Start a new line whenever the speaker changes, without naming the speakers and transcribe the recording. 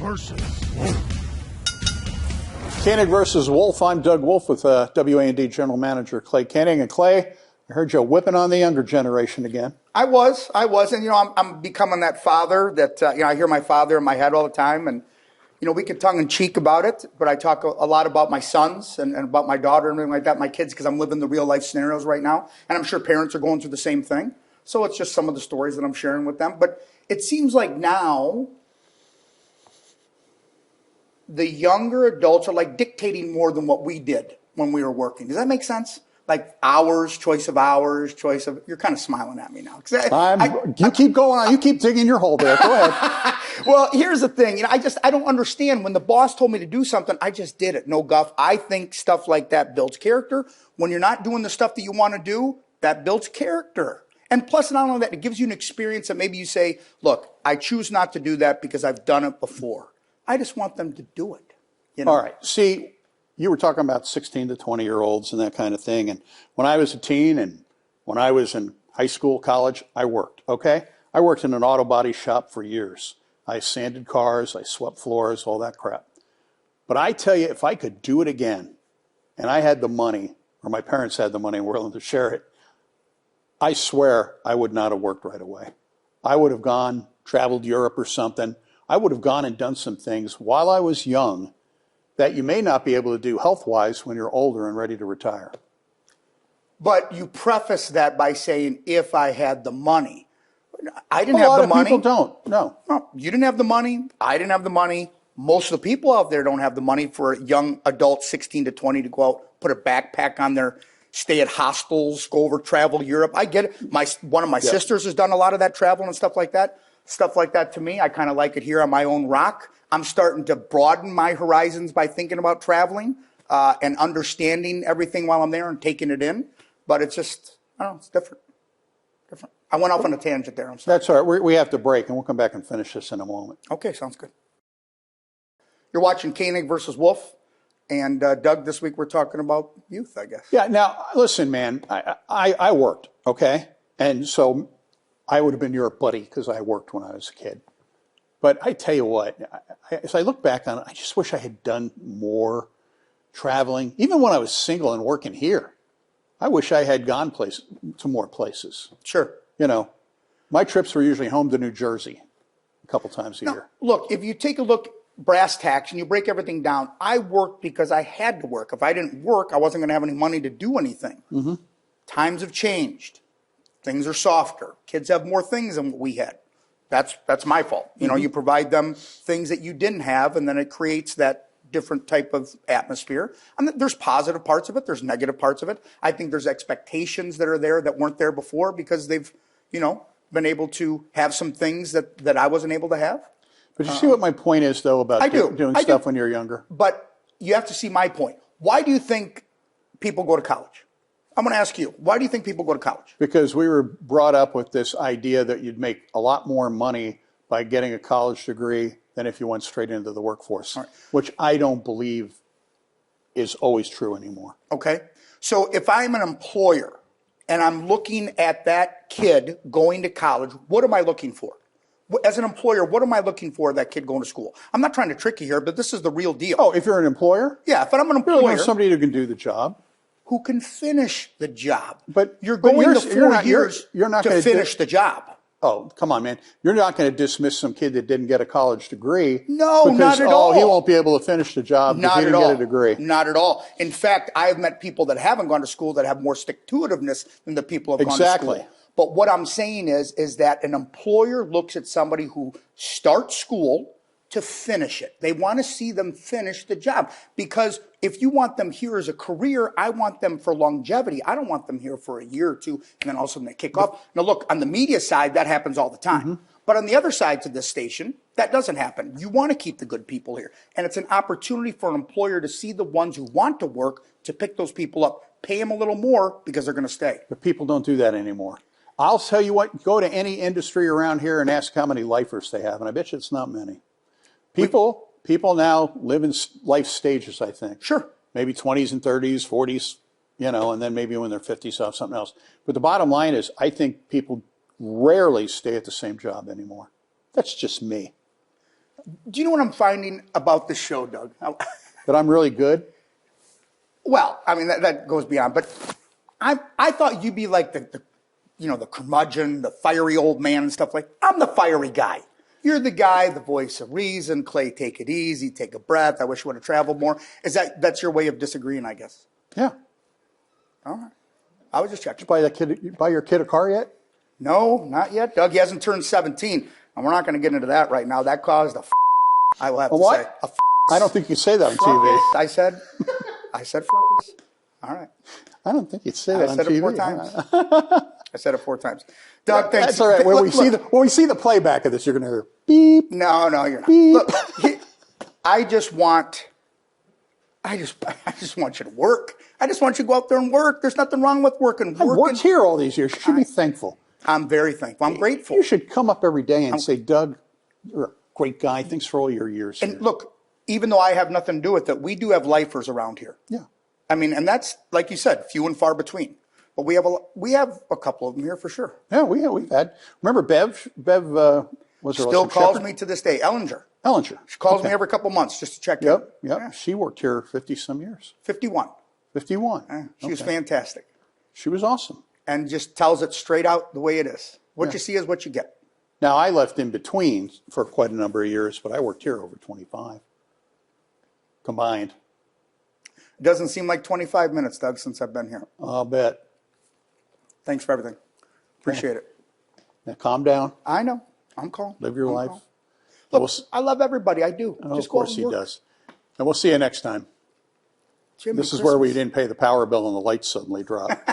versus Wolfe.
Koenig versus Wolfe. I'm Doug Wolfe with WA&D General Manager Clay Koenig. And Clay, I heard you whipping on the younger generation again.
I was, and I'm becoming that father that I hear my father in my head all the time, and we can tongue in cheek about it, but I talk a lot about my sons and about my daughter and everything like that, my kids, because I'm living the real life scenarios right now, and I'm sure parents are going through the same thing. So it's just some of the stories that I'm sharing with them. But it seems like now the younger adults are like dictating more than what we did when we were working. Does that make sense? Like choice of hours, you're kind of smiling at me now.
You keep going on. You keep digging your hole there. Go ahead.
Well, here's the thing. I don't understand. When the boss told me to do something, I just did it. No guff. I think stuff like that builds character. When you're not doing the stuff that you want to do, that builds character. And plus, not only that, it gives you an experience that maybe you say, look, I choose not to do that because I've done it before. I just want them to do it.
All right. See, you were talking about 16 to 20-year-olds and that kind of thing. And when I was a teen and when I was in high school, college, I worked, okay? I worked in an auto body shop for years. I sanded cars, I swept floors, all that crap. But I tell you, if I could do it again and I had the money, or my parents had the money and were willing to share it, I swear I would not have worked right away. I would have gone, traveled Europe or something. I would have gone and done some things while I was young that you may not be able to do health-wise when you're older and ready to retire.
But you preface that by saying, if I had the money. I didn't have the money.
A lot of people don't,
No, you didn't have the money. I didn't have the money. Most of the people out there don't have the money for a young adult, 16 to 20, to go out, put a backpack on their, stay at hostels, go over, travel Europe. I get it. One of my sisters has done a lot of that travel and stuff like that. Stuff like that to me, I kind of like it here on my own rock. I'm starting to broaden my horizons by thinking about traveling and understanding everything while I'm there and taking it in. But it's just, I don't know, it's different. I went off on a tangent there. I'm sorry.
That's all right. We have to break, and we'll come back and finish this in a moment.
Okay, sounds good. You're watching Koenig versus Wolfe. And Doug, this week we're talking about youth, I guess.
Yeah, now, listen, man, I worked, okay? And so I would have been your buddy because I worked when I was a kid. But I tell you what, as I look back on it, I just wish I had done more traveling. Even when I was single and working here, I wish I had gone to more places.
Sure.
My trips were usually home to New Jersey a couple times a year.
Look, if you take a look, brass tacks, and you break everything down, I worked because I had to work. If I didn't work, I wasn't going to have any money to do anything. Mm-hmm. Times have changed. Things are softer. Kids have more things than what we had. That's my fault. You provide them things that you didn't have, and then it creates that different type of atmosphere. There's positive parts of it. There's negative parts of it. I think there's expectations that are there that weren't there before because they've, been able to have some things that I wasn't able to have.
But you see what my point is, though, about doing stuff when you're younger?
But you have to see my point. Why do you think people go to college? I'm going to ask you, why do you think people go to college?
Because we were brought up with this idea that you'd make a lot more money by getting a college degree than if you went straight into the workforce, which I don't believe is always true anymore.
Okay. So if I'm an employer and I'm looking at that kid going to college, what am I looking for? As an employer, what am I looking for that kid going to school? I'm not trying to trick you here, but this is the real deal.
Oh, if you're an employer?
Yeah, if I'm an employer.
You're somebody who can do the job.
Who can finish the job.
But
you're going to 4 years to finish the job.
Oh, come on, man. You're not going to dismiss some kid that didn't get a college degree.
No, not at all.
He won't be able to finish the job because he didn't get a degree.
Not at all. In fact, I've met people that haven't gone to school that have more stick-to-itiveness than the people who have gone to school.
Exactly.
But what I'm saying is that an employer looks at somebody who starts school to finish it. They want to see them finish the job. Because if you want them here as a career, I want them for longevity. I don't want them here for a year or two and then all of a sudden they kick off. Now look, on the media side, that happens all the time. Mm-hmm. But on the other side to this station, that doesn't happen. You want to keep the good people here. And it's an opportunity for an employer to see the ones who want to work, to pick those people up, pay them a little more because they're going to stay.
But people don't do that anymore. I'll tell you what, go to any industry around here and ask how many lifers they have, and I bet you it's not many. People now live in life stages, I think.
Sure.
Maybe 20s and 30s, 40s, and then maybe when they're 50s, have something else. But the bottom line is, I think people rarely stay at the same job anymore. That's just me.
Do you know what I'm finding about this show, Doug?
That I'm really good?
Well, I mean, that goes beyond, but I thought you'd be like the curmudgeon, the fiery old man and stuff like, I'm the fiery guy. You're the guy, the voice of reason. Clay, take it easy, take a breath. I wish you would have traveled more. That's your way of disagreeing, I guess?
Yeah.
All right. I was just checking.
You buy your kid a car yet?
No, not yet. Doug, he hasn't turned 17, and we're not going to get into that right now. That caused I will have to
what?
say.
I don't think you say that on
Fruckus.
TV.
I said fruckus. All right.
I don't think you'd say that on TV.
I said it 4 times. I said it 4 times. Doug, thanks.
That's all right. When we see the playback of this, you're going to hear beep.
No, you're not.
Beep.
Look, I just want you to work. I just want you to go out there and work. There's nothing wrong with working.
I've worked here all these years. You should be thankful.
I'm very thankful. I'm grateful.
You should come up every day and say, Doug, you're a great guy. Thanks for all your years here.
And look, even though I have nothing to do with it, we do have lifers around here.
Yeah.
I mean, and that's, like you said, few and far between. But we have a couple of them here for sure.
Yeah, we've had. Remember Bev? Bev was her
Still calls
shepherd?
me to this day. Ellinger.
She
calls me every couple months just to check in.
Yep.
Yeah.
She worked here 50-some years.
51.
51.
She was fantastic.
She was awesome.
And just tells it straight out the way it is. What you see is what you get.
Now, I left in between for quite a number of years, but I worked here over 25 combined.
It doesn't seem like 25 minutes, Doug, since I've been here.
I'll bet.
Thanks for everything. Appreciate it.
Now, calm down.
I know. I'm calm.
Live your life.
Calm. Look, I love everybody. I do.
Oh,
Just
of
go out
course
and
he
work.
does. And we'll see you next time.
Jimmy
This is
Christmas.
where we didn't pay the power bill and the lights suddenly dropped.